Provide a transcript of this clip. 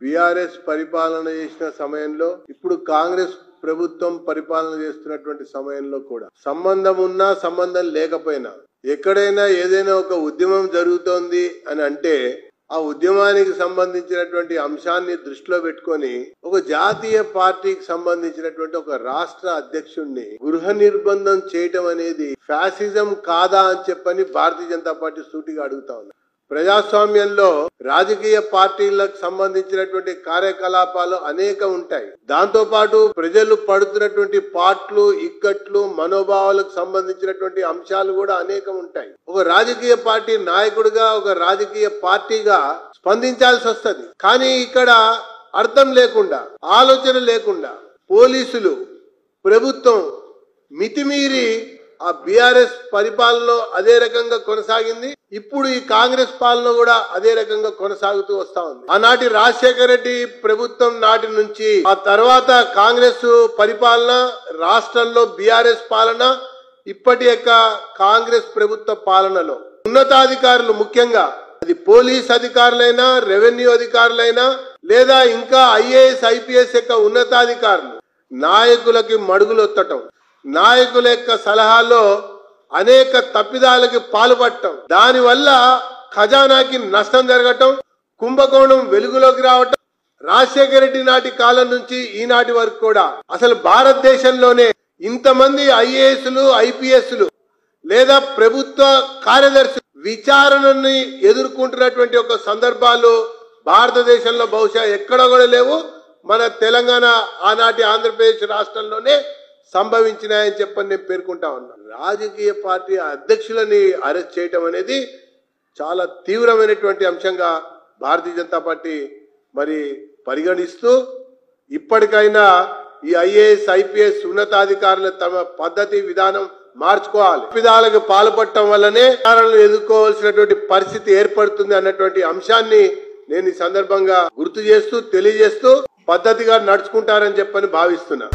BRS పరిపాలన చేసిన సమయంలో ఇప్పుడు కాంగ్రెస్ ప్రభుత్వం పరిపాలన చేస్తున్నటువంటి సమయంలో కూడా సంబంధం ఉన్నా సంబంధం లేకపోయినా ఎక్కడైనా ఏదైనా ఒక ఉద్యమం జరుగుతోంది అని అంటే ఆ ఉద్యమానికి సంబంధించినటువంటి అంశాన్ని దృష్టిలో పెట్టుకొని ఒక జాతీయ పార్టీకి సంబంధించినటువంటి ఒక రాష్ట్ర అధ్యక్షుడిని గృహ నిర్బంధం చేయటం అనేది ఫ్యాసిజం కాదా అని చెప్పని భారతీయ జనతా పార్టీ సూటిగా అడుగుతా ఉంది. ప్రజాస్వామ్యంలో రాజకీయ పార్టీలకు సంబంధించినటువంటి కార్యకలాపాలు అనేక ఉంటాయి. దాంతో పాటు ప్రజలు పడుతున్నటువంటి పాట్లు ఇక్కట్లు మనోభావాలకు సంబంధించినటువంటి అంశాలు కూడా అనేకం ఉంటాయి. ఒక రాజకీయ పార్టీ నాయకుడిగా ఒక రాజకీయ పార్టీగా స్పందించాల్సి వస్తది. కానీ ఇక్కడ అర్థం లేకుండా ఆలోచన లేకుండా పోలీసులు ప్రభుత్వం మితిమీరి ఆ బీఆర్ఎస్ పరిపాలనలో అదే రకంగా కొనసాగింది. ఇప్పుడు ఈ కాంగ్రెస్ పాలన కూడా అదే రకంగా కొనసాగుతూ వస్తా ఉంది. ఆనాటి రాజశేఖర రెడ్డి ప్రభుత్వం నాటి నుంచి ఆ తర్వాత కాంగ్రెస్ పరిపాలన, రాష్ట్రంలో బీఆర్ఎస్ పాలన, ఇప్పటి యొక్క కాంగ్రెస్ ప్రభుత్వ పాలనలో ఉన్నతాధికారులు ముఖ్యంగా అది పోలీస్ అధికారులైనా రెవెన్యూ అధికారులైనా లేదా ఇంకా ఐఏఎస్ ఐపీఎస్ యొక్క ఉన్నతాధికారులు నాయకులకి మడుగులొత్తటం, నాయకుల యొక్క సలహాలో అనేక తప్పిదాలకి పాల్పడటం, దానివల్ల ఖజానాకి నష్టం జరగటం, కుంభకోణం వెలుగులోకి రావటం రాజశేఖర రెడ్డి నాటి కాలం నుంచి ఈనాటి వరకు కూడా అసలు భారతదేశంలోనే ఇంతమంది ఐఏఎస్లు ఐపీఎస్లు లేదా ప్రభుత్వ కార్యదర్శి విచారణని ఎదుర్కొంటున్నటువంటి ఒక సందర్భాలు భారతదేశంలో బహుశా ఎక్కడ కూడా లేవు. మన తెలంగాణ ఆనాటి ఆంధ్రప్రదేశ్ రాష్ట్రంలోనే సంభవించినాయని చెప్పని నేను పేర్కొంటా ఉన్నాను. రాజకీయ పార్టీ అధ్యక్షులని అరెస్ట్ చేయటం అనేది చాలా తీవ్రమైనటువంటి అంశంగా భారతీయ జనతా పార్టీ మరి పరిగణిస్తూ ఇప్పటికైనా ఈ ఐఏఎస్ ఐపీఎస్ ఉన్నతాధికారులు తమ పద్ధతి విధానం మార్చుకోవాలి. తప్పిదాలకు పాల్పడటం వల్లనే ఎదుర్కోవాల్సినటువంటి పరిస్థితి ఏర్పడుతుంది అన్నటువంటి అంశాన్ని నేను ఈ సందర్భంగా గుర్తు చేస్తూ తెలియజేస్తూ పద్ధతిగా నడుచుకుంటారని చెప్పని భావిస్తున్నా.